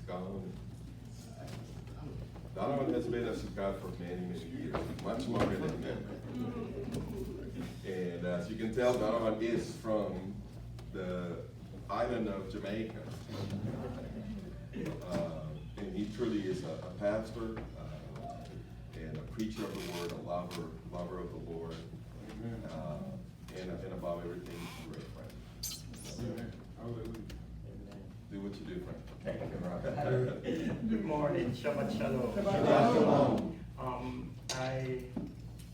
gone. Donovan has been a Sukkat for many, many years, much longer than that. And as you can tell, Donovan is from the island of Jamaica. And he truly is a pastor and a preacher of the word, a lover of the Lord, and above everything, he's a great friend. Amen. Hallelujah. Do what you do, friend. Thank you, brother. Good morning. Shabbat shalom. Shabbat shalom.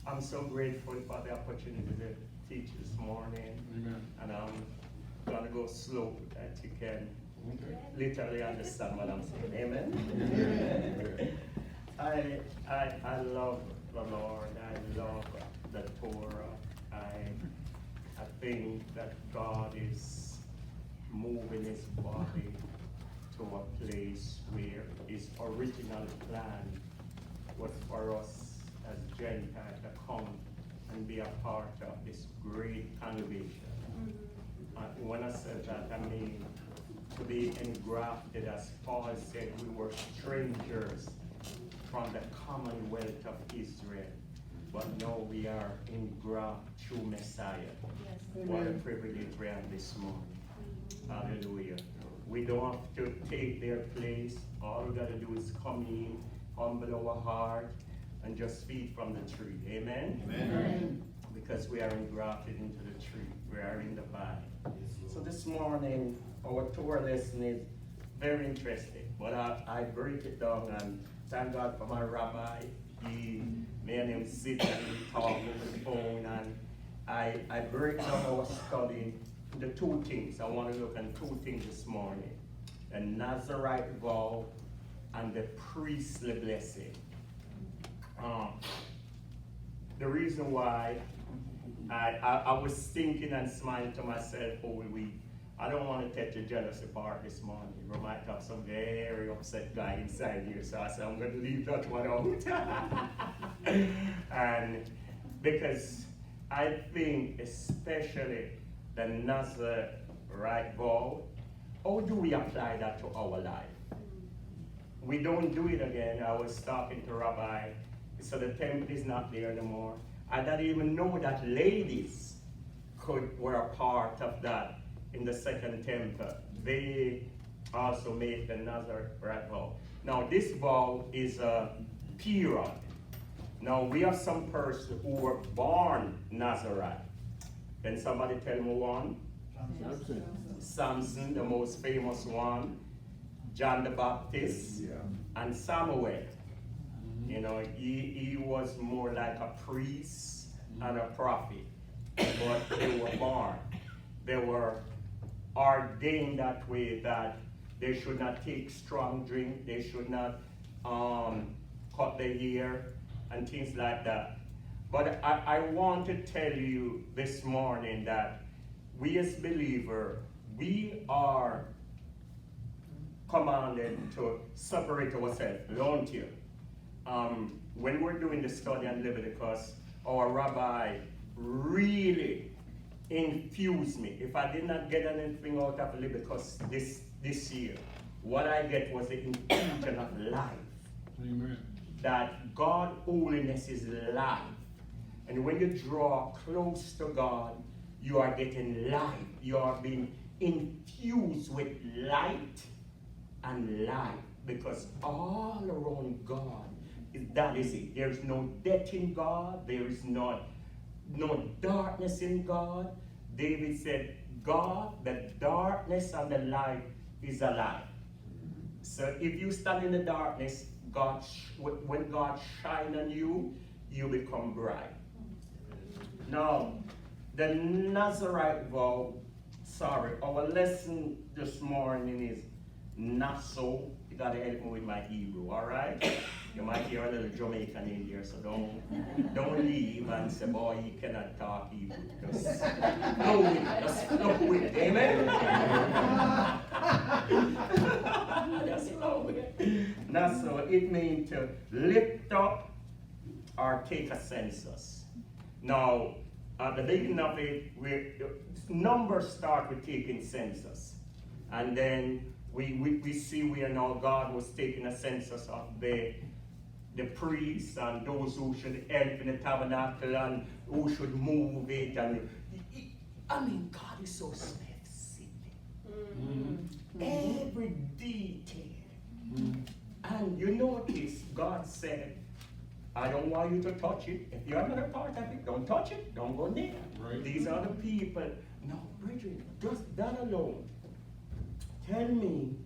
I'm so grateful for the opportunity to teach this morning. Amen. And I'm going to go slow that you can Okay. literally understand what I'm saying. Amen. Amen. I love the Lord. I love the Torah. I think that God is moving his body to a place where his original plan was for us as Gentiles to come and be a part of this great congregation. When I said that, I mean to be engrafted, as Paul said, we were strangers from the commonwealth of Israel, but now we are engrafted through Messiah. Yes. What a privilege we have this morning. Hallelujah. We don't have to take their place. All we got to do is come in, humble our heart, and just feed from the tree. Amen? Amen. Because we are engrafted into the tree. We are in the vine. So this morning, our Torah lesson is very interesting. But I break it down, and thank God for my rabbi. He made him sit and talk over the phone, and I break down our study the two things. I want to look at two things this morning: the Nazarite vow and the priestly blessing. The reason why I was thinking and smiling to myself over the week, I don't want to take the jealousy part this morning. We might have some very upset guy inside here, so I said I'm going to leave that one out. And because I think especially the Nazarite vow, how do we apply that to our life? We don't do it again. I was talking to Rabbi, so the temple is not there anymore. I didn't even know that ladies were a part of that in the second temple. They also made the Nazarite vow. Now this vow is a period. Now we have some persons who were born Nazarite. Can somebody tell me one? Samson, the most famous one. John the Baptist, and Samuel. You know, he was more like a priest and a prophet, but they were born. They were ordained that way, that they should not take strong drink, they should not cut their hair and things like that. But I want to tell you this morning that we as believers, we are commanded to separate ourselves, don't you? When we're doing the study on Leviticus, our rabbi really infused me. If I did not get anything out of Leviticus this year, what I get was the infusion of life. Amen. That God holiness is life. And when you draw close to God, you are getting life. You are being infused with light and life. Because all around God, that is it. There is no death in God. There is no darkness in God. David said, God, the darkness and the light is alive. So if you stand in the darkness, when God shines on you, you become bright. Now, the Nazarite vow, our lesson this morning is Naso. You gotta help me with my Hebrew, all right? You might hear a little Jamaican in here, so don't leave and say, boy, he cannot talk Hebrew. Just flow with it. Just flow with it. Amen? Just flow with it. Naso, it means to lift up or take a census. Now, at the beginning of it, numbers start with taking census. And then we see where now God was taking a census of the priests and those who should help in the tabernacle and who should move it. And I mean, God is so specific. Every detail. And you notice God said, I don't want you to touch it. If you're not a part of it, don't touch it. Don't go near. Right. These are the people. No, brethren, just that alone. Tell me,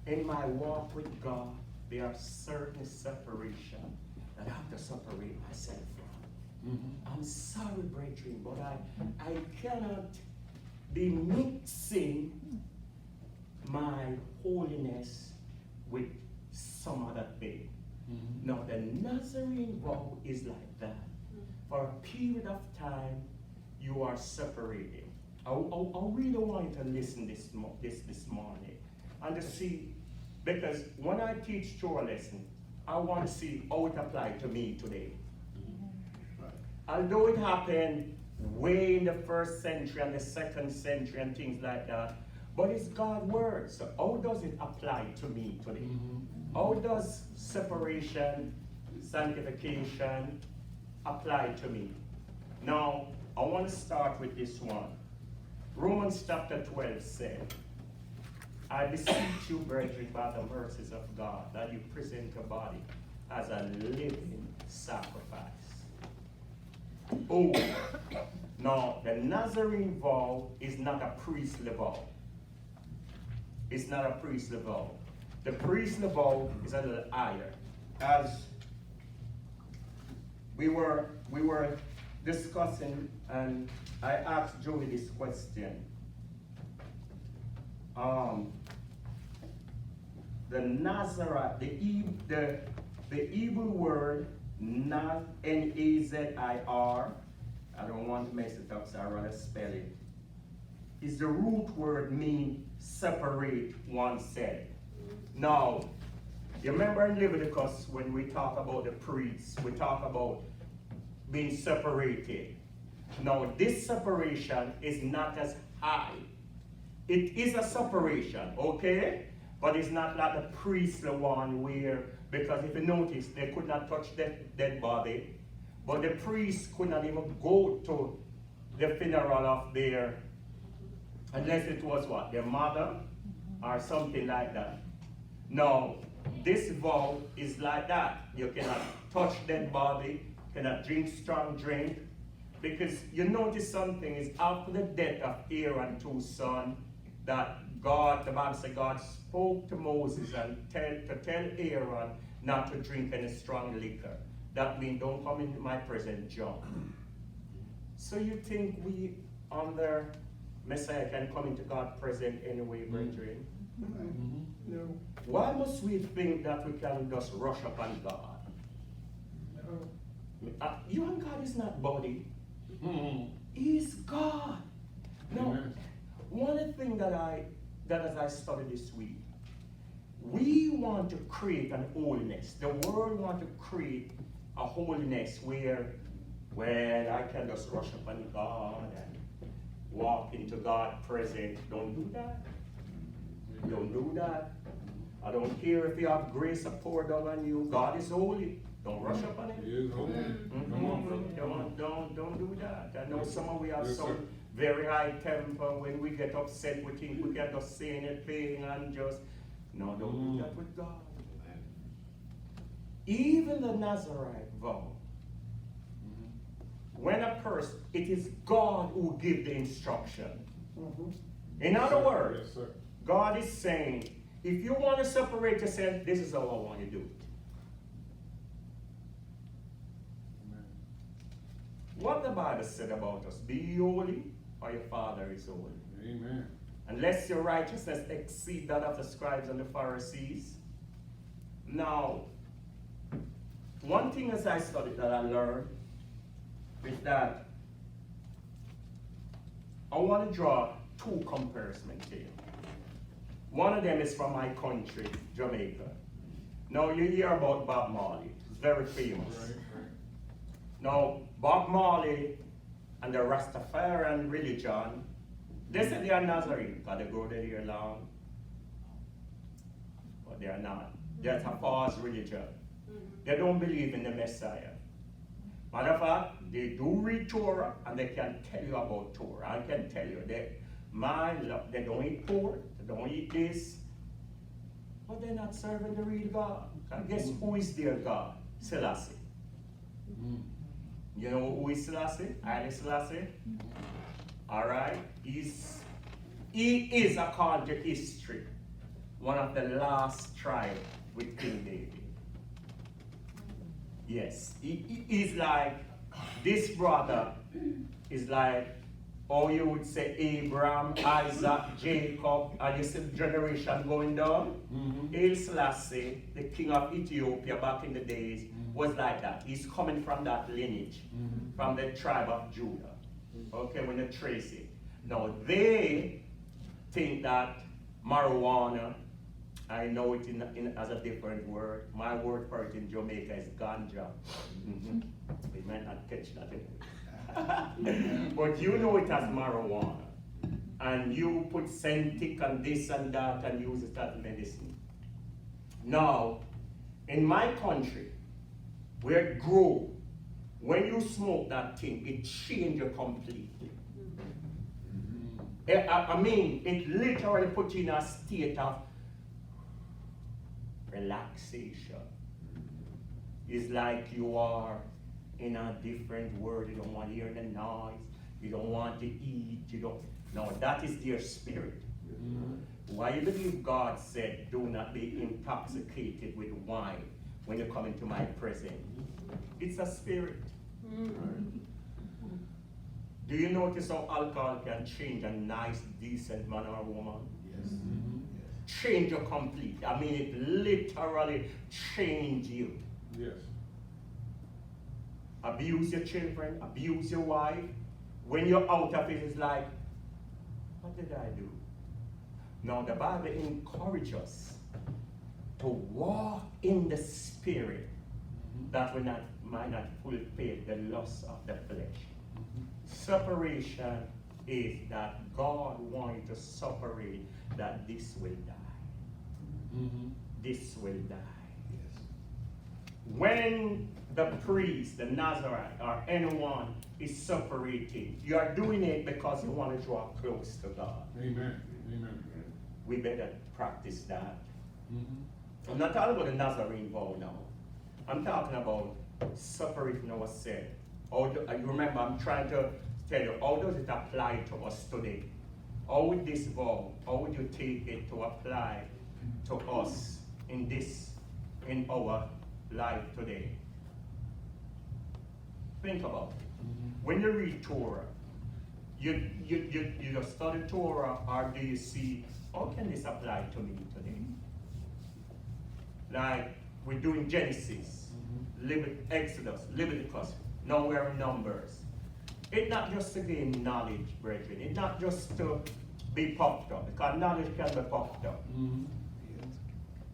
in my walk with God, there are certain separation that I have to separate myself from. I'm sorry, brethren, but I cannot be mixing my holiness with some other thing. Now, the Nazarene vow is like that. For a period of time, you are separated. I really want you to listen this morning and to see, because when I teach Torah lesson, I want to see how it applies to me today. Although it happened way in the 1st century and the 2nd century and things like that, but it's God's word. So how does it apply to me today? How does separation, sanctification apply to me? Now, I want to start with this one. Romans chapter 12 said, I beseech you, brethren, by the mercies of God, that you present your body as a living sacrifice. Oh, now the Nazarene vow is not a priestly vow. It's not a priestly vow. The priestly vow is a little higher. As we were discussing, and I asked Joey this question. The Nazarite, the Hebrew word N-A-Z-I-R, I don't want to mess it up, so I'd rather spell it, is the root word mean separate oneself. Now, you remember in Leviticus when we talk about the priests, we talk about being separated. Now, this separation is not as high. It is a separation, okay? But it's not like the priestly one where, because if you notice, they could not touch that dead body, but the priest could not even go to the funeral of their, unless it was what, their mother or something like that. Now, this vow is like that. You cannot touch dead body, cannot drink strong drink, because you notice something is after the death of Aaron's 2 sons, that God, the Bible says God spoke to Moses and to tell Aaron not to drink any strong liquor. That means don't come into my presence, John. So you think we under Messiah can come into God's presence anyway, brethren? No. Why must we think that we can just rush upon God? You and God is not body. He's God. No. One of the things that as I studied this week, we want to create an holiness. The world wants to create a holiness where, well, I can just rush upon God and walk into God's presence. Don't do that. Don't do that. I don't care if you have grace poured down on you. God is holy. Don't rush upon it. He is holy. Come on, brother. Don't do that. I know some of we have some very high temper. When we get upset, we think we can just say anything and just, no, don't do that with God. Even the Nazarite vow, when a person, it is God who gives the instruction. In other words, God is saying, if you want to separate yourself, this is how I want you to do it. What the Bible said about us, be ye holy, or your Father is holy. Amen. Unless your righteousness exceed that of the scribes and the Pharisees. Now, one thing as I studied that I learned is that I want to draw 2 comparisons here. One of them is from my country, Jamaica. Now, you hear about Bob Marley. He's very famous. Right. Now, Bob Marley and the Rastafarian religion, they say they are Nazarene because they grow their hair long. but they are not. They're a false religion. They don't believe in the Messiah. Matter of fact, they do read Torah and they can tell you about Torah. I can tell you they don't eat pork, they don't eat this, but they're not serving the real God. And guess who is their God? Selassie. You know who is Selassie? Haile Selassie? Alright? He is, according to history, one of the last tribes with King David. Yes, he is like, this brother is like, or you would say Abraham, Isaac, Jacob, and you see the generation going down. Haile Selassie, the king of Ethiopia back in the days, was like that. He's coming from that lineage, from the tribe of Judah. Okay, when you trace it. Now they think that marijuana, I know it as a different word. My word for it in Jamaica is ganja. We might not catch that. But you know it as marijuana. And you put Centric and this and that and use it as medicine. Now, in my country, where it grows, when you smoke that thing, it changes you completely. I mean, it literally puts you in a state of relaxation. It's like you are in a different world. You don't want to hear the noise. You don't want to eat. No, that is their spirit. Why you believe God said, do not be intoxicated with wine when you come into my presence? It's a spirit. Do you notice how alcohol can change a nice, decent man or woman? Yes. Change you completely. I mean, it literally change you. Yes. Abuse your children, abuse your wife. When you're out of it, it's like, what did I do? Now, the Bible encourages us to walk in the spirit that we might not fulfill the lusts of the flesh. Separation is that God wants to separate that this will die. This will die. Yes. When the priest, the Nazarite, or anyone is separating, you are doing it because you want to draw close to God. Amen. Amen. We better practice that. I'm not talking about the Nazarene vow now. I'm talking about separating ourselves. You remember, I'm trying to tell you, how does it apply to us today? How would this vow, how would you take it to apply to us in our life today? Think about it. When you read Torah, you just study Torah, or do you see, how can this apply to me today? Like, we're doing Genesis, Exodus, Leviticus, now we're in Numbers. It's not just to gain knowledge, brethren. It's not just to be puffed up, because knowledge can be puffed up.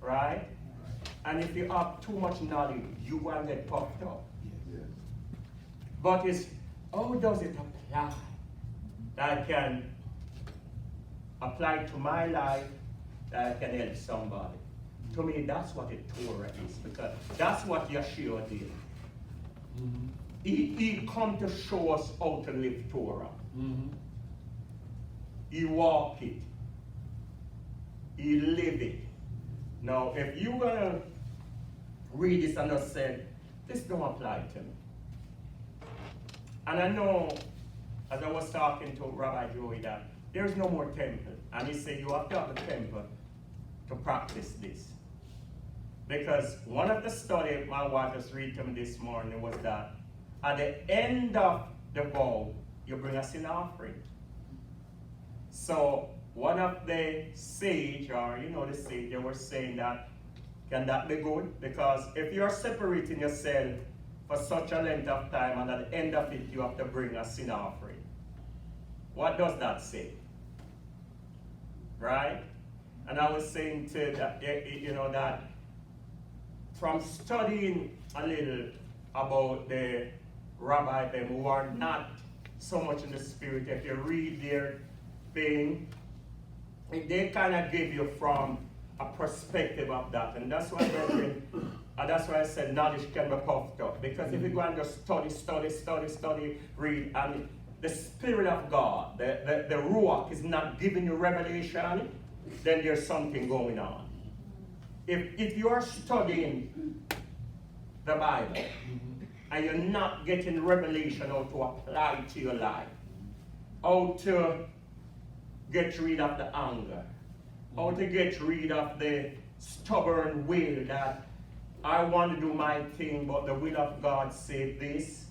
Right? And if you have too much knowledge, you will get puffed up. Yes. But it's, how does it apply? That I can apply to my life, that I can help somebody. To me, that's what a Torah is, because that's what Yeshua did. He come to show us how to live Torah. He walk it. He live it. Now, if you're going to read this and just say, this don't apply to me. And I know, as I was talking to Rabbi Joey, that there's no more temple. And he said, you have to have a temple to practice this. Because one of the studies my wife just read to me this morning was that at the end of the vow, you bring a sin offering. So one of the sage, or the sage, they were saying that, can that be good? Because if you're separating yourself for such a length of time, and at the end of it, you have to bring a sin offering. What does that say? Right? And I was saying to that, that from studying a little about the rabbi them who are not so much in the spirit, if you read their thing, they kind of give you from a perspective of that. And that's why, brethren, that's why I said knowledge can be puffed up. Because if you go and just study, read, and the Spirit of God, the Ruach is not giving you revelation, then there's something going on. If you are studying the Bible and you're not getting revelation how to apply to your life, how to get rid of the anger, how to get rid of the stubborn will that I want to do my thing, but the will of God said this,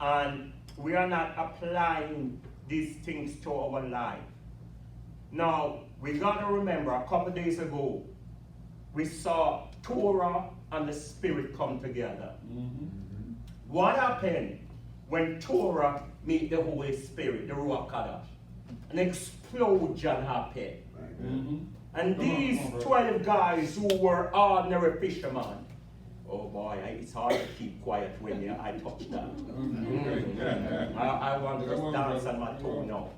and we are not applying these things to our life. Now, we got to remember, a couple days ago, we saw Torah and the Spirit come together. What happened when Torah meet the Holy Spirit, the Ruach Kadosh? An explosion happened. And these 12 guys who were ordinary fishermen, oh boy, it's hard to keep quiet when I touch that. I want to just dance on my toe now.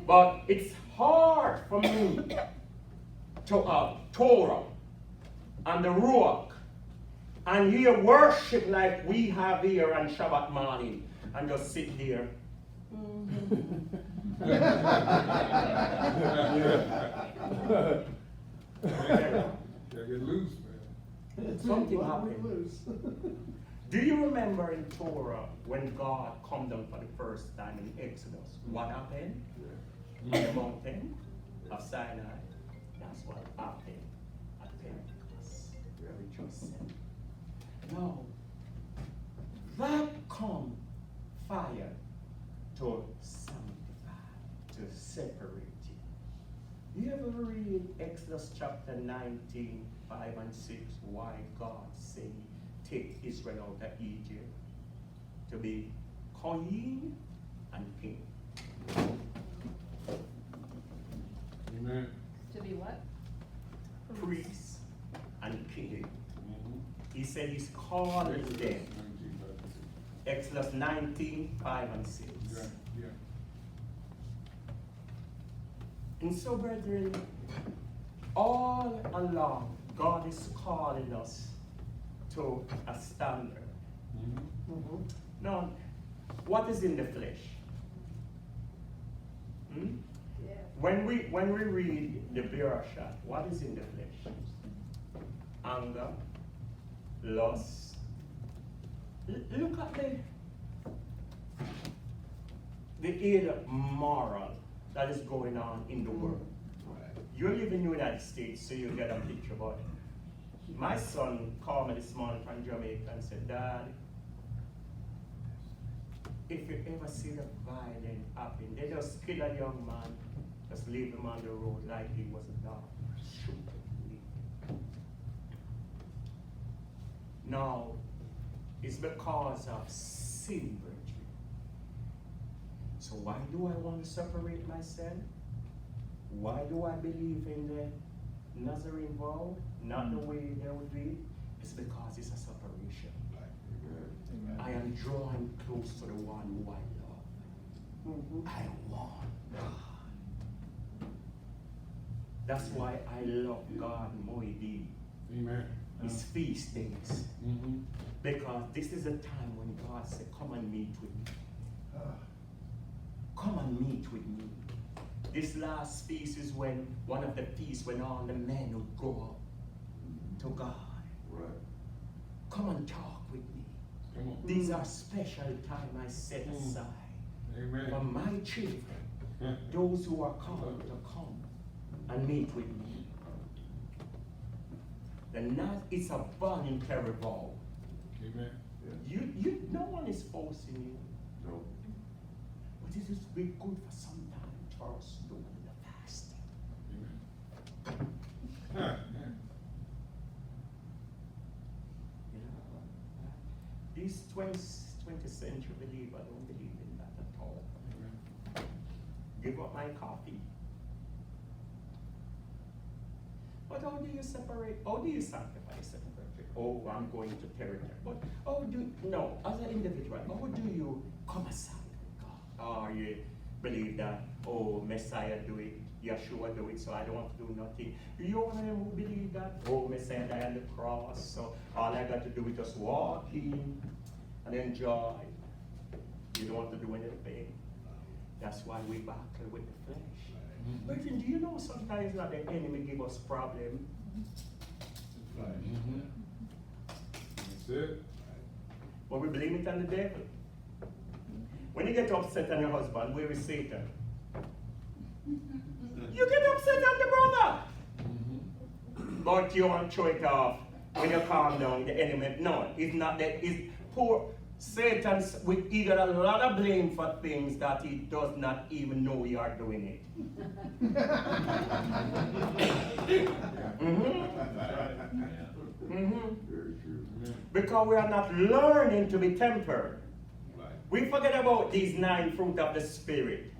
But it's hard for me to have Torah and the Ruach and here worship like we have here on Shabbat morning and just sit there. Get loose, man. Something happened. Do you remember in Torah when God come down for the first time in Exodus? What happened? On the mountain of Sinai. That's what happened at Pentecost, where we just said. Now, that come fire to sanctify, to separate you. You ever read Exodus chapter 19, 5 and 6, why God said, take Israel out of Egypt to be queen and king? Amen. To be what? Priest and king. He said he's calling them. Exodus 19, 5 and 6. Yeah. And so, brethren, all along, God is calling us to a standard. Now, what is in the flesh? Yeah. When we read the Bereshit, what is in the flesh? Anger, lust. Look at the ill moral that is going on in the world. You live in the United States, so you get a picture about it. My son called me this morning from Jamaica and said, Dad, if you ever see the violence happen, they just kill a young man, just leave him on the road like he was a dog. Shoot him. Now, it's because of sin, brethren. So why do I want to separate myself? Why do I believe in the Nazarene vow? Not the way they would do it. It's because it's a separation. I am drawing close to the one who I love. I want God. That's why I love God more deep. Amen. His feast days. Because this is a time when God said, come and meet with me. Come and meet with me. This last feast is when one of the feasts when all the men would go up to God. Right. Come and talk with me. Come on. These are special time I set aside Amen. for my children, those who are called to come and meet with me. It's a voluntary vow. Amen. No one is forcing you. No. But it is be good for some time for us doing the fasting. Amen. These 20th century believer don't believe in that at all. Give up my coffee. But how do you separate? How do you sanctify separate? Oh, I'm going to territory. But as an individual, how do you come aside with God? Or you believe that, Messiah do it, Yeshua do it, so I don't have to do nothing. You one of them who believe that? Oh, Messiah died on the cross, so all I got to do is just walk in and enjoy. You don't have to do anything. That's why we battle with the flesh. But do you know sometimes that the enemy give us problem? That's it. But we blame it on the devil. When you get upset on your husband, where is Satan? You get upset on the brother. But you want to throw it off. When you calm down, the enemy, no, it's not that. It's poor. Satan will either a lot of blame for things that he does not even know you are doing it. Very true. Because we are not learning to be tempered. Right. We forget about these 9 fruit of the Spirit.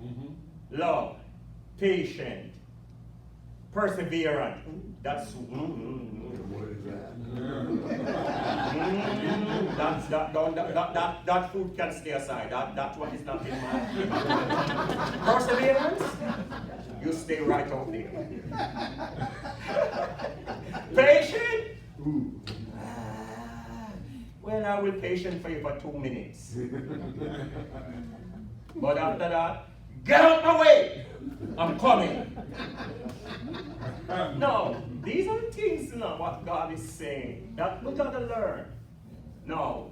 Love, patient, perseverance. That's that fruit can stay aside. That one is not in mind. Perseverance, you stay right out there. Patient. Well, I will patient for you for 2 minutes. But after that, get out my way! I'm coming. No, these are the things, what God is saying. That we gotta learn. No,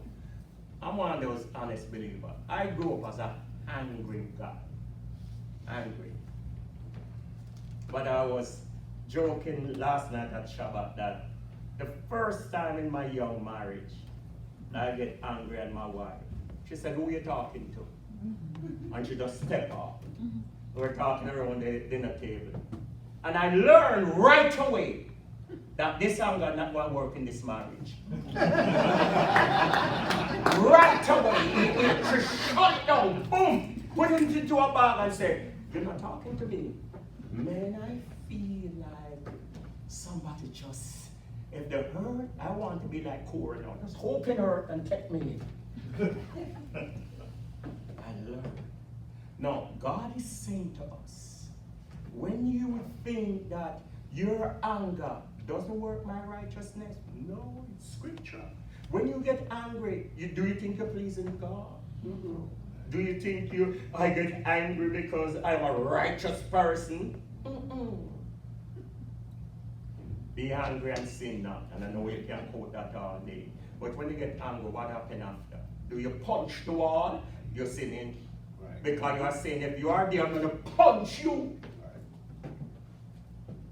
I'm one of those honest believers. I grew up as an angry guy. Angry. But I was joking last night at Shabbat that the first time in my young marriage, I get angry at my wife. She said, "Who are you talking to?" And she just stepped off. We were talking around the dinner table. And I learned right away that this anger not going to work in this marriage. Right away, it shut down, boom, put it into a bag and said, "You're not talking to me." Man, I feel like somebody just, if they hurt, I want to be like Korah now. Just hoping hurt and take me. I learned. No, God is saying to us, when you think that your anger doesn't work my righteousness, no, it's scripture. When you get angry, do you think you're pleasing God? Mm-mm. Do you think I get angry because I'm a righteous person? Mm-mm. Be angry and sin not. And I know you can quote that all day. But when you get angry, what happens after? Do you punch the wall? You're sinning. Right. Because you are saying, if you are there, I'm going to punch you. Right.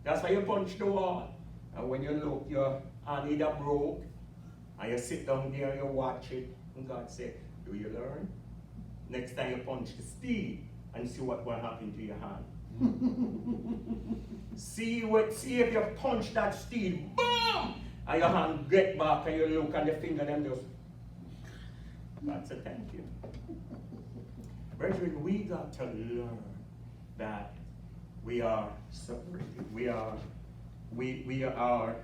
That's why you punch the wall. And when you look, your hand either broke, and you sit down there and you watch it, and God said, do you learn? Next time you punch the steel and see what will happen to your hand. see if you punch that steel, boom! And your hand get back and you look and the finger them just, that's a thank you. Brethren, we got to learn that we are separated. We are,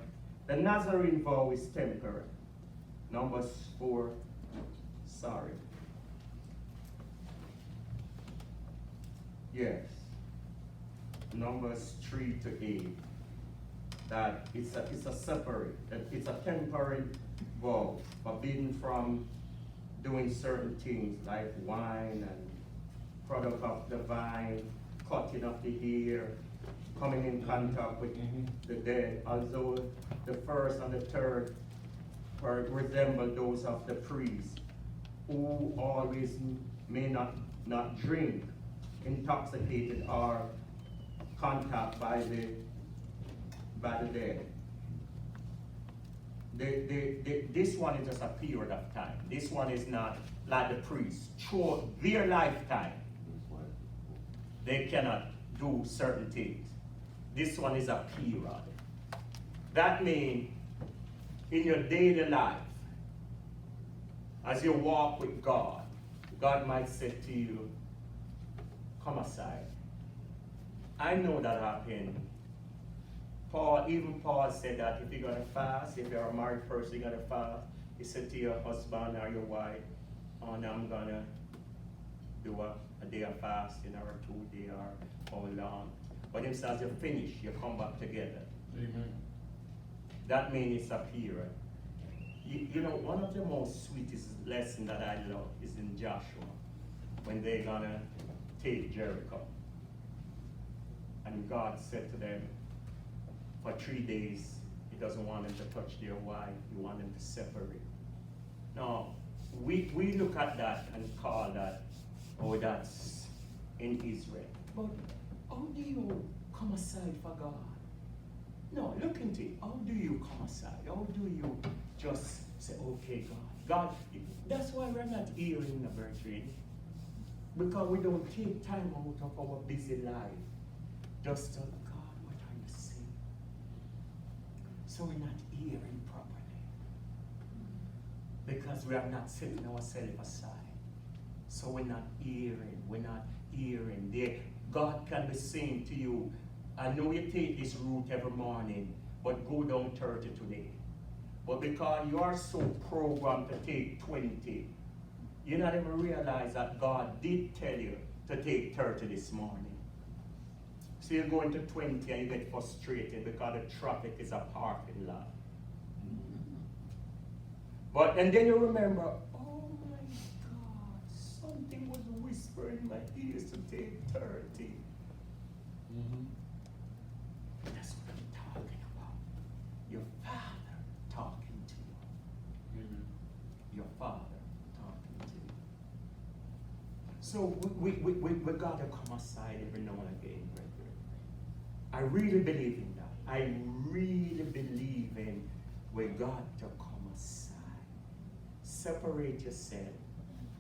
the Nazarene vow is temporary. Numbers 4, sorry. Yes. Numbers 3 to 8. That it's a separate, it's a temporary vow, forbidden from doing certain things like wine and product of the vine, cutting of the hair, coming in contact with the dead. Although the first and the third resemble those of the priests, who always may not drink, intoxicated, or contact by the dead. This one is just a period of time. This one is not like the priests. Through their lifetime, they cannot do certain things. This one is a period. That means in your daily life, as you walk with God, God might say to you, come aside. I know that happened. Even Paul said that if you're going to fast, if you're a married person, you're going to fast, he said to your husband or your wife, oh, now I'm going to do a day of fasting or a 2 day or how long. But him says you finish, you come back together. Amen. That means it's a period. You know, one of the most sweetest lessons that I love is in Joshua, when they're gonna take Jericho. And God said to them, for 3 days, he doesn't want them to touch their wife, he wants them to separate. Now, we look at that and call that, oh, that's in Israel. But how do you come aside for God? No, look into it. How do you come aside? How do you just say, okay, God? God, that's why we're not here in the brethren. Because we don't take time out of our busy life just to, God, what are you saying? So we're not hearing properly. Because we are not setting ourselves aside. So we're not hearing. We're not hearing. God can be saying to you, I know you take this route every morning, but go down 30 today. But because you are so programmed to take 20, you not even realize that God did tell you to take 30 this morning. So you're going to 20 and you get frustrated because the traffic is a parking lot. And then you remember, oh my God, something was whispering in my ears to take 30. That's what I'm talking about. Your Father talking to you. Your Father talking to you. So we got to come aside every now and again, brethren. I really believe in that. I really believe in we got to come aside. Separate yourself,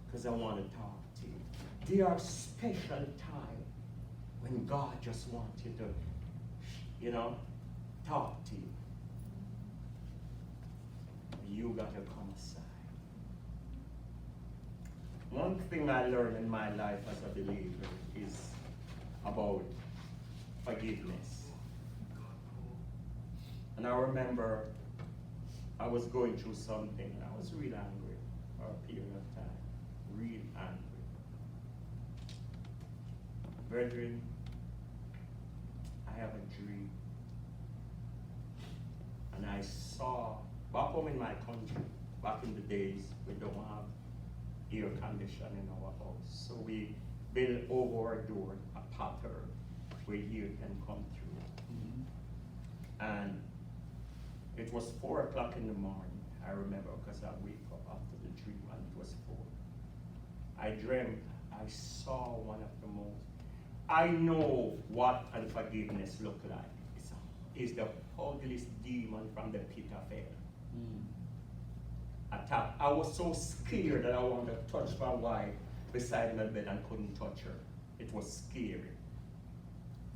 because I want to talk to you. There are special times when God just wants you to, talk to you. You got to come aside. One thing I learned in my life as a believer is about forgiveness. And I remember I was going through something and I was real angry for a period of time. Real angry. Brethren, I have a dream. And I saw, back home in my country, back in the days, we don't have air conditioning in our house. So we built over our door a pattern where air can come through. And it was 4 o'clock in the morning, I remember, because I wake up after the dream and it was 4. I dreamt, I saw one of the most, I know what unforgiveness look like. It's the ugliest demon from the pit of hell. I was so scared that I wanted to touch my wife beside my bed and couldn't touch her. It was scary.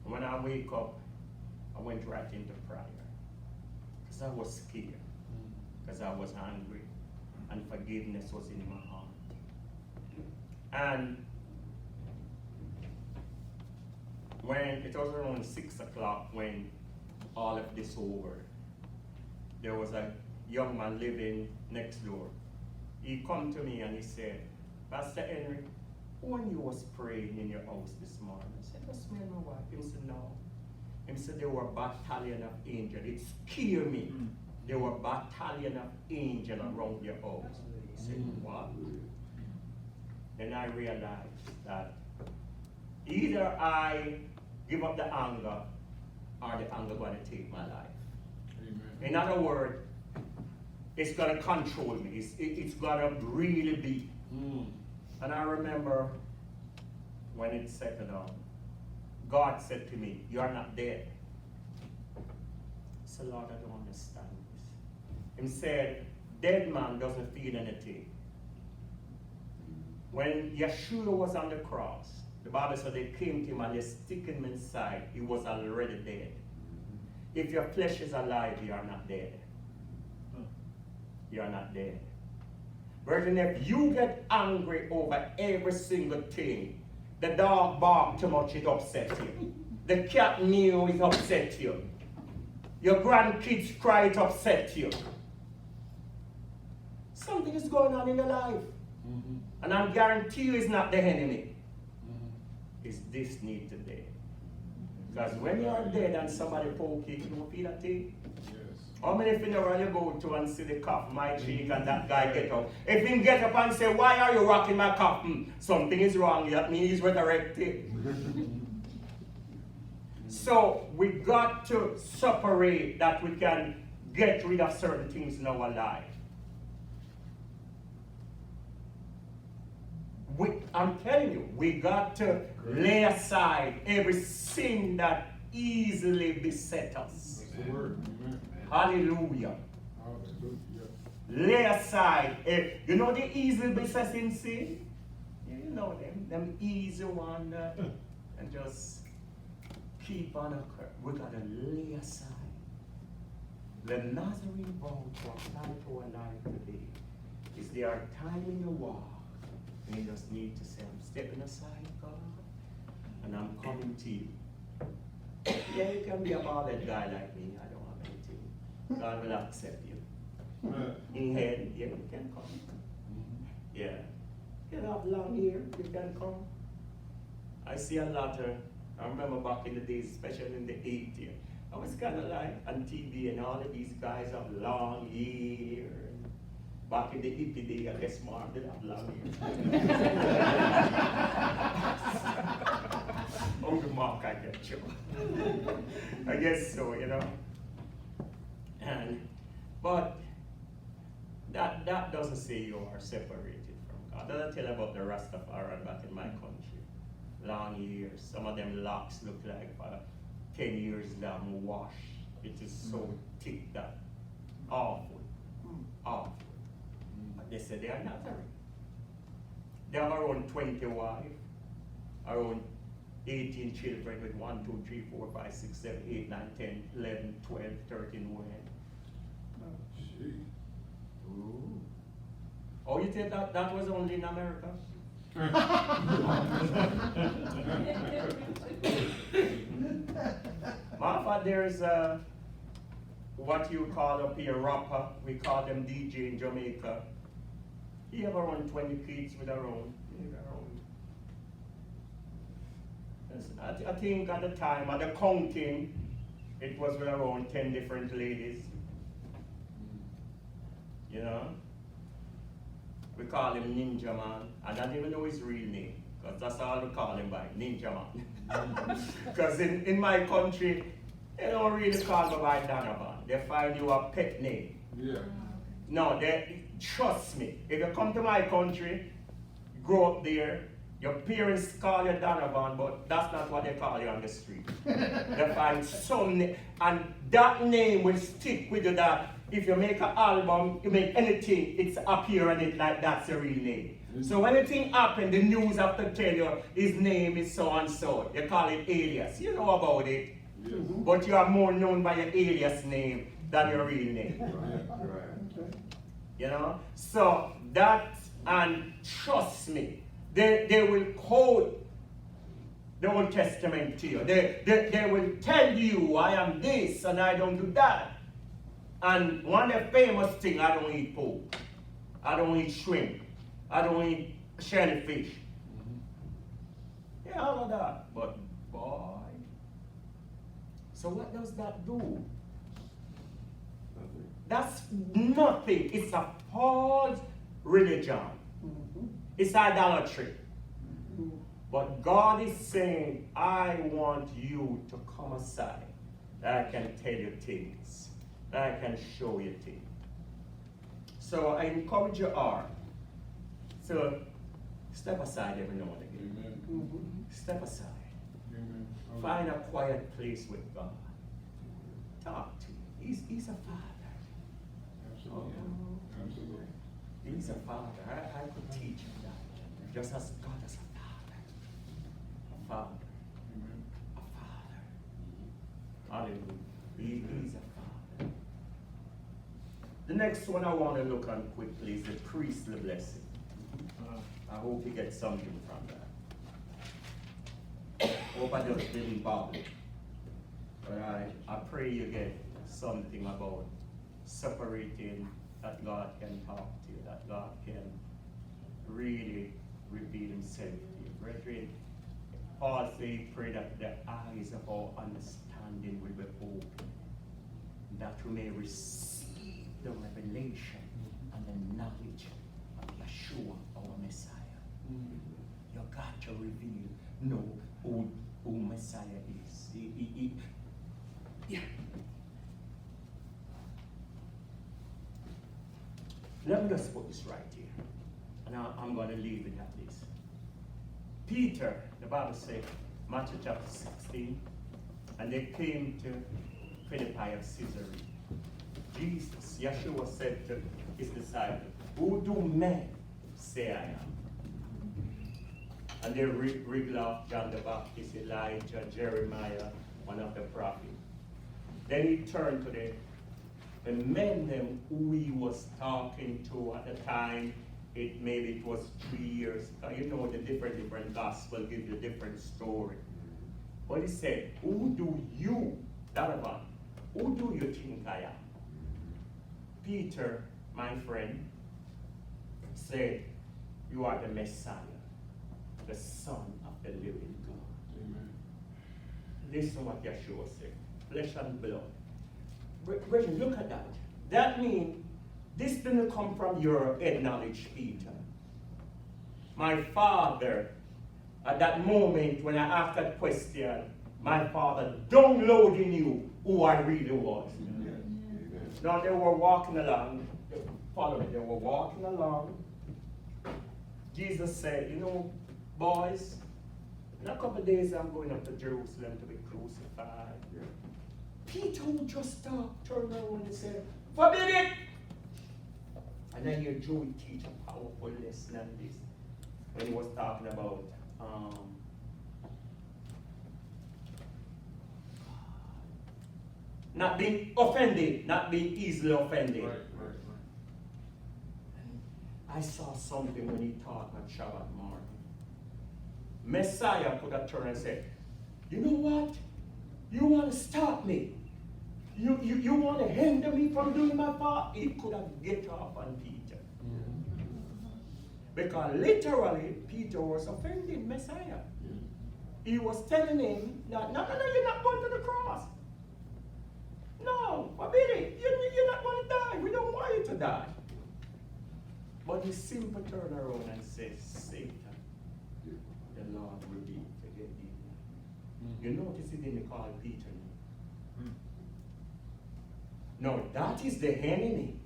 And when I wake up, I went right into prayer. Because I was scared. Because I was angry. And forgiveness was in my heart. And when it was around 6 o'clock when all of this over, there was a young man living next door. He come to me and he said, Pastor Henry, when you was praying in your house this morning, I said, just me and my wife. He said, no. He said, there were a battalion of angels. It scared me. There were a battalion of angels around your house. He said, what? Then I realized that either I give up the anger or the anger going to take my life. Amen. In other words, it's going to control me. It's going to really be. And I remember when it settled down, God said to me, you are not dead. I said, Lord, I don't understand this. He said, dead man doesn't feel anything. When Yeshua was on the cross, the Bible said they came to him and they stick him inside. He was already dead. If your flesh is alive, you are not dead. You are not dead. Brethren, if you get angry over every single thing, the dog barked too much, it upset you. The cat mew, it upset you. Your grandkids cry, it upset you. Something is going on in your life. And I guarantee you it's not the enemy. It's this need today. Because when you're dead and somebody poke you, you don't feel that thing. Yes. How many funeral you go to and see the cough, my cheek, and that guy get up? If he get up and say, why are you rocking my cough? Something is wrong, that means he's resurrected. So we got to separate that we can get rid of certain things in our life. I'm telling you, we got to lay aside every sin that easily beset us. That's the word. Amen. Hallelujah. Hallelujah. Lay aside, you know the easily besetting sin? You know them easy one, and just keep on occurring. We got to lay aside. The Nazarene vow to apply to our life today is there are times in your walk and you just need to say, I'm stepping aside, God, and I'm coming to you. Yeah, you can be a bald guy like me. I don't have anything. God will accept you. In head, yeah, you can come. Yeah. You have long hair, you can come. I see a lot of, I remember back in the days, especially in the 80s, I was kind of like on TV and all of these guys have long hair. Back in the hippie day, I guess more did have long hair. Uncle Mark, I get you. I guess so, you know. But that doesn't say you are separated from God. Doesn't tell about the Rastafari back in my country. Long years. Some of them locks look like 10 years long wash. It is so thick that awful. Awful. But they say they are Nazarene. They have around 20 wives, around 18 children with 1, 2, 3, 4, 5, 6, 7, 8, 9, 10, 11, 12, 13 women. Gee. Ooh. Oh, you think that was only in America? Martha, there's what you call up here rapper. We call them DJ in Jamaica. He have around 20 kids with her own. I think at the time, at the counting, it was with around 10 different ladies. You know? We call him Ninja Man. I don't even know his real name, because that's all we call him by, Ninja Man. Because in my country, they don't really call me by Donovan. They find you a pet name. Yeah. No, trust me, if you come to my country, grow up there, your parents call you Donovan, but that's not what they call you on the street. They find some name, and that name will stick with you, that if you make an album, you make anything, it's appear on it like that's your real name. So when anything happen, the news have to tell you his name is so and so. They call it alias. You know about it. Yes. But you are more known by your alias name than your real name. Right. You know? So that, and trust me, they will quote the Old Testament to you. They will tell you, I am this and I don't do that. And one of the famous things, I don't eat pork. I don't eat shrimp. I don't eat shellfish. Yeah, all of that. But boy. So what does that do? That's nothing. It's a false religion. It's idolatry. But God is saying, I want you to come aside. That I can tell you things. That I can show you things. So I encourage you all. So step aside every now and again. Amen. Step aside. Amen. Find a quiet place with God. Talk to him. He's a father. Absolutely. Absolutely. He's a father. I could teach him that. Just as God is a father. A father. Amen. A father. Hallelujah. He's a father. The next one I want to look on quickly is the priestly blessing. I hope you get something from that. Hope I just didn't bother. But I pray you get something about separating, that God can talk to you, that God can really reveal himself to you. Brethren, Paul said, pray that the eyes of our understanding will be opened, that we may receive the revelation and the knowledge of Yeshua, our Messiah. You got to reveal, who Messiah is. Yeah. Let me just put this right here. And I'm going to leave it at this. Peter, the Bible says, Matthew chapter 16, and they came to Philippi of Caesarea. Jesus, Yeshua said to his disciples, who do men say I am? And they wriggled off John the Baptist, Elijah, Jeremiah, one of the prophets. Then he turned to the men them who he was talking to at the time. Maybe it was 3 years. You know, the different gospel give you different story. But he said, who do you, Donovan, who do you think I am? Peter, my friend, said, you are the Messiah, the Son of the living God. Amen. Listen what Yeshua said, flesh and blood. Brethren, look at that. That means this didn't come from your head knowledge, Peter. My father, at that moment when I asked that question, my father downloaded in you who I really was. Amen. Now they were walking along, follow me, they were walking along. Jesus said, boys, in a couple of days I'm going up to Jerusalem to be crucified. Yeah. Peter would just turn around and say, forbid it! And then you Joey teach a powerful lesson on this. When he was talking about not being offended, not being easily offended. Right. I saw something when he taught on Shabbat morning. Messiah could have turned and said, you know what? You want to stop me? You want to hinder me from doing my part? He could have get off on Peter. Because literally, Peter was offending Messiah. He was telling him that, no, you're not going to the cross. No, forbid it. You're not going to die. We don't want you to die. But he simply turned around and said, Satan, the Lord rebuked again. You notice he didn't call Peter. No, that is the enemy.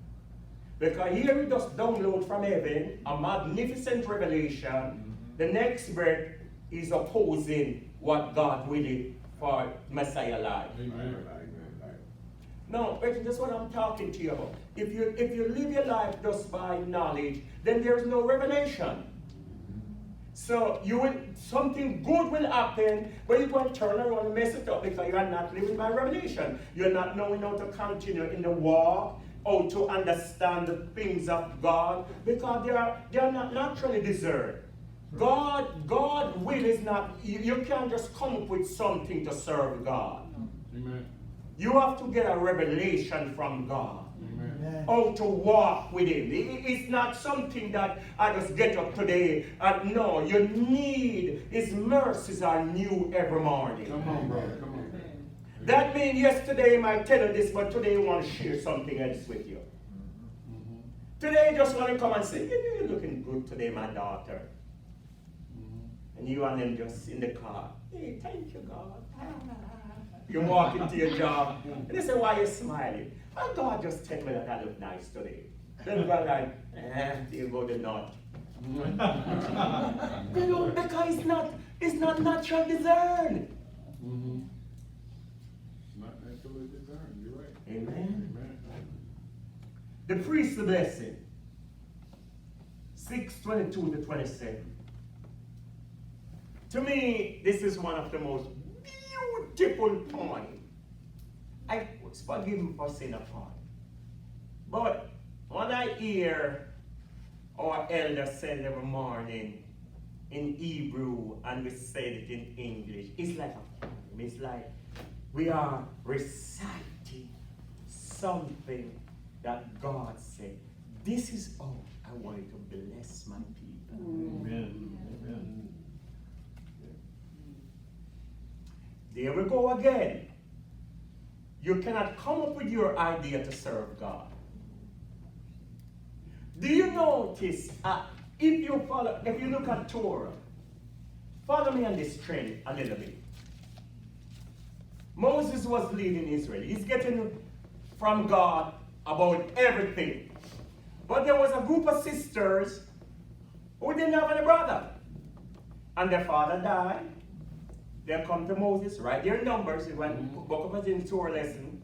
Because here he just download from heaven a magnificent revelation. The next breath is opposing what God willing for Messiah life. Amen. No, that's what I'm talking to you about. If you live your life just by knowledge, then there's no revelation. So something good will happen, but you going to turn around and mess it up because you are not living by revelation. You're not knowing how to continue in the walk, how to understand the things of God, because they are not naturally discerned. God will is not, you can't just come up with something to serve God. Amen. You have to get a revelation from God. Amen. How to walk with Him. It's not something that I just get up today. No, you need His mercies are new every morning. Come on, brother. Come on. That means yesterday I might tell you this, but today I want to share something else with you. Today I just want to come and say, you're looking good today, my daughter. And you and them just in the car. Hey, thank you, God. You walk into your job, and they say, why are you smiling? Oh, God just tell me that I look nice today. Then God like, there you go the nut. Because it's not natural discern. It's not naturally designed. You're right. Amen. Amen. The priest's blessing. 6:22 to 27. To me, this is one of the most beautiful points. I was forgiven for saying a point. But when I hear our elder said every morning in Hebrew and we said it in English, it's like a poem. It's like we are reciting something that God said. This is all I wanted to bless my people. Amen. Amen. There we go again. You cannot come up with your idea to serve God. Do you notice, if you look at Torah, follow me on this trend a little bit. Moses was leading Israel. He's getting from God about everything. But there was a group of sisters who didn't have any brother. And their father died. They come to Moses, write their numbers. It went book up in Torah lesson.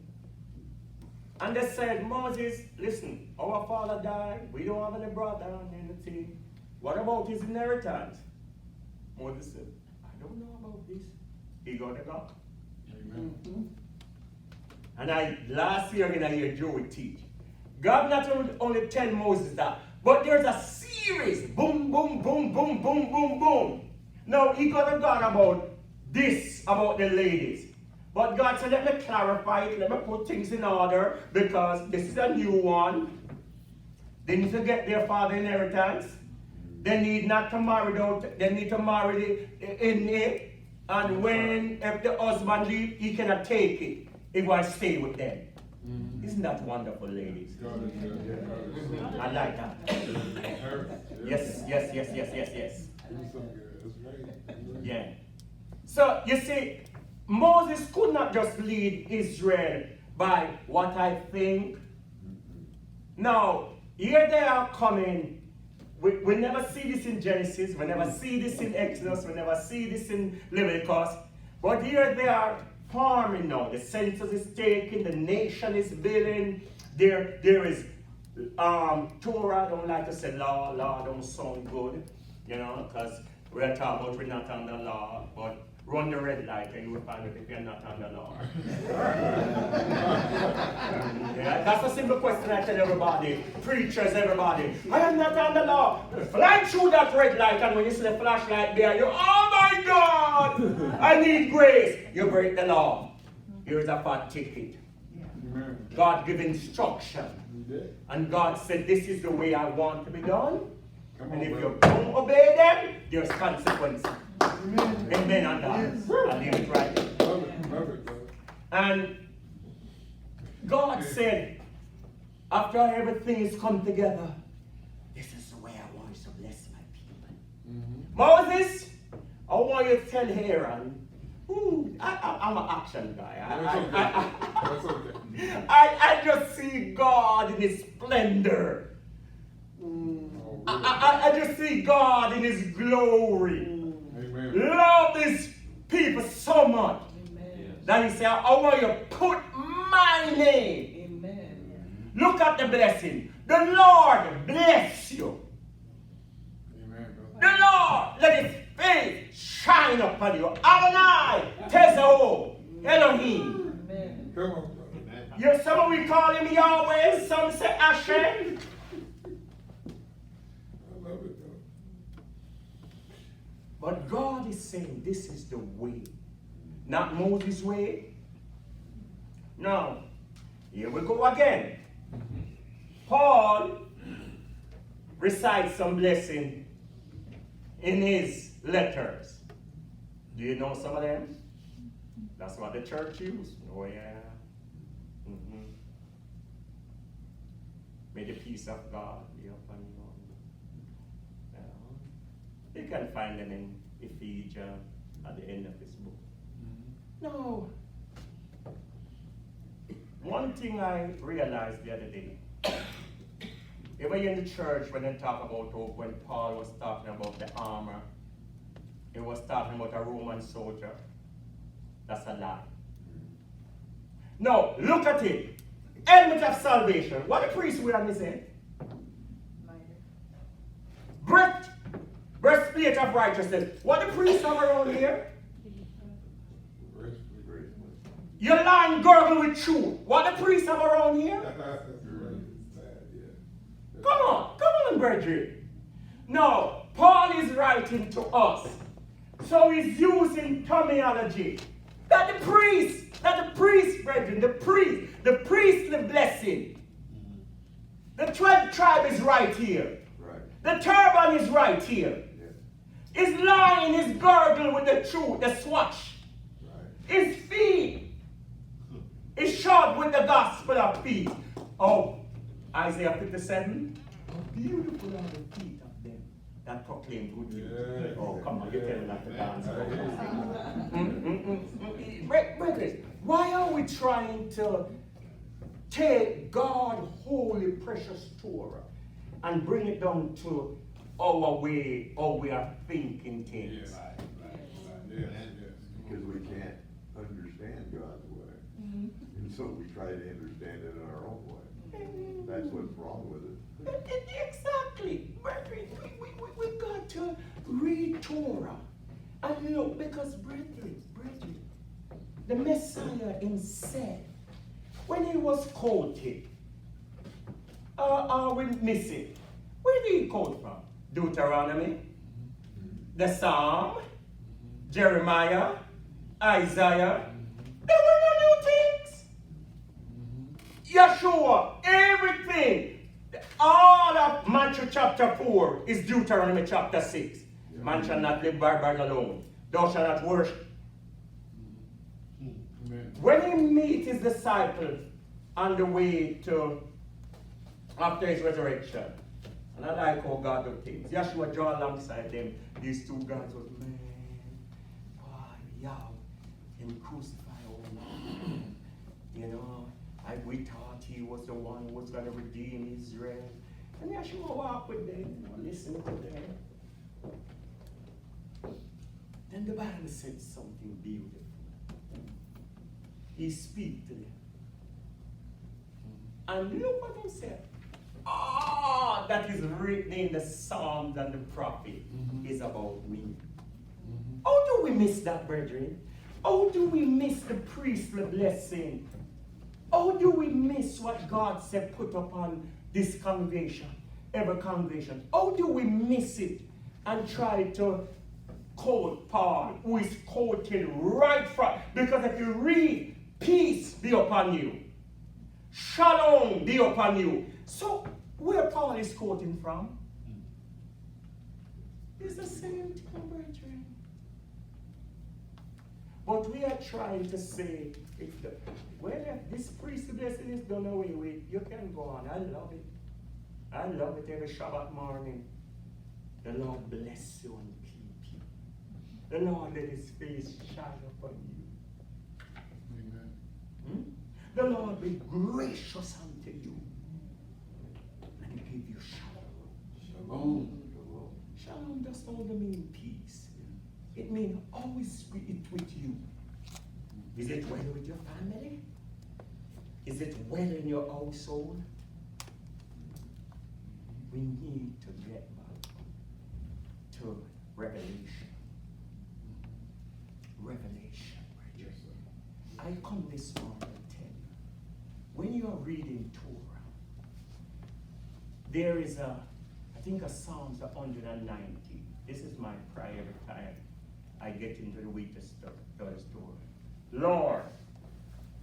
And they said, Moses, listen, our father died. We don't have any brother and anything. What about his inheritance? Moses said, I don't know about this. He got to God. Amen. And last year I hear Joey teach. God not only tell Moses that, but there's a series. Boom, boom, boom, boom, boom, boom, boom. Now he got to God about this, about the ladies. But God said, let me clarify it, let me put things in order, because this is a new one. They need to get their father inheritance. They need not to marry out, they need to marry in it. And if the husband leaves, he cannot take it. He wants to stay with them. Mm-hmm. Isn't that wonderful, ladies? God is good. God is I like that. good. Yes. He's so good. That's right. Yeah. So, you see, Moses could not just lead Israel by what I think. Now, here they are coming. We never see this in Genesis. We never see this in Exodus. We never see this in Leviticus. But here they are farming now. The census is taken. The nation is building. There is Torah. I don't like to say law. Law don't sound good, because we're talking about we're not under law. But run the red light and you will find it if you're not under law. Yeah, that's a simple question I tell everybody, preachers, everybody. I am not under law. Fly through that red light, and when you see the flashlight there, you, oh my God, I need grace. You break the law. Here's a fat ticket. Amen. God give instruction. You did. And God said, this is the way I want to be done. Come And on, if brother. you don't obey them, there's consequences. Amen on that. I leave it right there. Love it, brother. And God said, after everything is come together, this is the way I want you to bless my people. Mm-hmm. Moses, I want you to tell Aaron, I'm an action guy. That's okay. I just see God in his splendor. Oh, I just see God in his glory. Amen. Love these people so much that he said, I want you to put my name. Amen. Look at the blessing. The Lord bless you. Amen. The Lord let his face shine upon you. Adonai, Tezo, Elohim. Amen. Come on, brother. Yeah, some of we call him Yahweh, some say Hashem. I love it, though. But God is saying this is the way. Not Moses' way. Now, here we go again. Paul recites some blessing in his letters. Do you know some of them? That's what the church used. Oh, yeah. May the peace of God be upon you. You can find them in Ephesians at the end of this book. No. One thing I realized the other day, ever in the church when they talk about when Paul was talking about the armor, he was talking about a Roman soldier. That's a lie. No, look at it. Helmet of salvation. What the priest wear on his head? Breastplate of righteousness. What the priests have around here? Your line girdle with truth. What the priests have around here? Come on, brethren. No, Paul is writing to us. So he's using terminology. That the priest, brethren, the priestly blessing. The 12 tribe is right here. Right. The turban is right here. Yes. His line is girdle with the truth, the swatch. Right. His feet is shod with the gospel of peace. Oh, Isaiah 57. How beautiful are the feet of them that proclaim good news. Yeah. Oh, come on, you're telling that to dance. Yeah. Brethren, why are we trying to take God's holy, precious Torah and bring it down to our way, how we are thinking things? Yes. Because we can't understand God's way. And so we try to understand it in our own way. That's what's wrong with it. Exactly. Brethren, we got to read Torah and look, because brethren, the Messiah himself, when he was quoted, we miss it. Where did he quote from? Deuteronomy, the Psalm, Jeremiah, Isaiah. There were no new things. Yeshua, everything. All of Matthew chapter 4 is Deuteronomy chapter 6. Man shall not live by bread alone. Thou shalt not worship. Amen. When he meet his disciples on the way to, after his resurrection, and I like how God do things. Yeshua draw alongside them. These two guys was, man, boy, y'all can crucify our Lord. You know, we thought he was the one who was going to redeem Israel. And Yeshua walked with them, listen to them. Then the Bible said something beautiful. He speak to them. And look what he said. Ah, that is written in the Psalms and the prophet is about me. How do we miss that, brethren? How do we miss the priestly blessing? How do we miss what God said put upon this congregation, every congregation? How do we miss it and try to quote Paul, who is quoted right from? Because if you read, peace be upon you, shalom be upon you. So where Paul is quoting from? It's the same thing, brethren. But we are trying to say, if this priestly blessing is done away with, you can go on. I love it. I love it every Shabbat morning. The Lord bless you and keep you. The Lord let his face shine upon you. Amen. The Lord be gracious unto you and give you shalom. Shalom. Shalom does only mean peace. It means always be it with you. Is it well with your family? Is it well in your household? We need to get back to revelation. Revelation, brethren. I come this morning to tell you, when you are reading Torah, there is I think a Psalms 190. This is my prayer every time I get into the weakest story. Lord,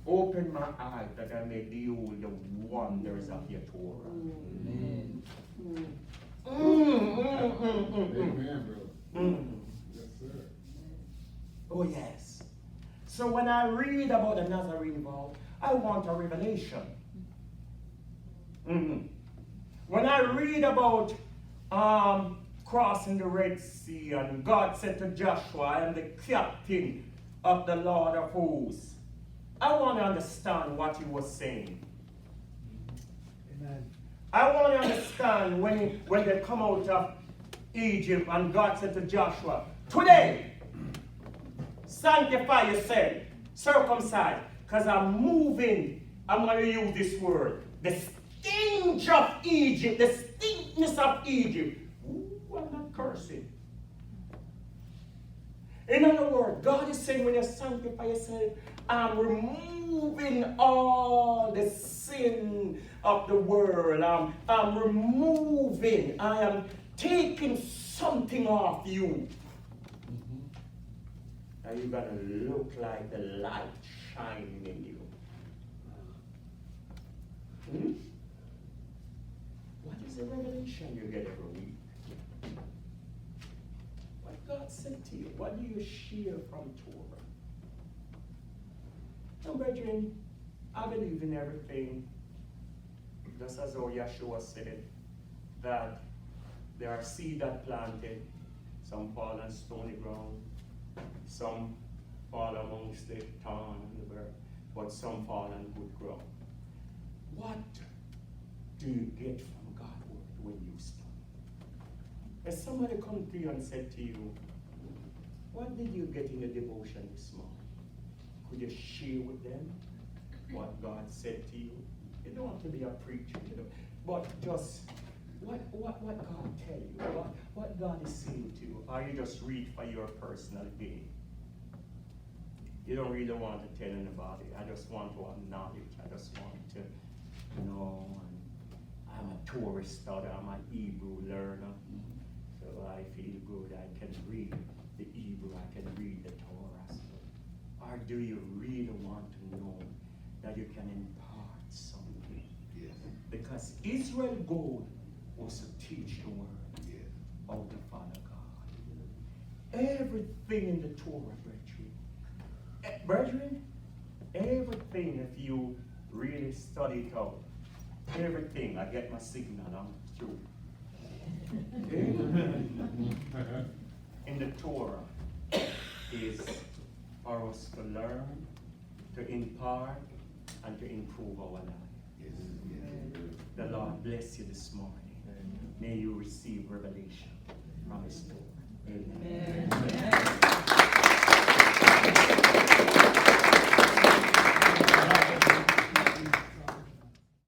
open my eyes that I may behold the wonders of your Torah. Amen, brother. Yes, sir. Oh, yes. So when I read about the Nazarene vow, I want a revelation. When I read about crossing the Red Sea and God said to Joshua, I am the captain of the Lord of hosts, I want to understand what he was saying. Amen. I want to understand when they come out of Egypt and God said to Joshua, today, sanctify yourself, circumcise, because I'm moving, I'm going to use this word, the stench of Egypt, the stinkness of Egypt. Ooh, I'm not cursing. In other words, God is saying when you sanctify yourself, I'm removing all the sin of the world. I'm removing, I am taking something off you. Are you going to look like the light shining in you? What is the revelation you get every week? What God said to you? What do you share from Torah? So, brethren, I believe in everything, just as how Yeshua said, that there are seed that planted, some fall on stony ground, some fall amongst the thorn and the burr, but some fall on good ground. What do you get from God's word when you study? If somebody come to you and said to you, what did you get in the devotion this morning? Could you share with them what God said to you? You don't have to be a preacher, but just what God tell you, what God is saying to you, or you just read for your personal gain. You don't really want to tell anybody. I just want to acknowledge. I just want to know. I'm a tourist study. I'm an Hebrew learner. So I feel good. I can read the Hebrew. I can read the Torah. Or do you really want to know that you can impart something? Yes. Because Israel's goal was to teach the word Yes. of the Father God. Everything in the Torah, brethren, everything, if you really study it out, everything, I get my signal, I'm through. Everything in the Torah is for us to learn, to impart, and to improve our life. Yes. Yes. The Lord bless you this morning. May you receive revelation from His Torah. Amen.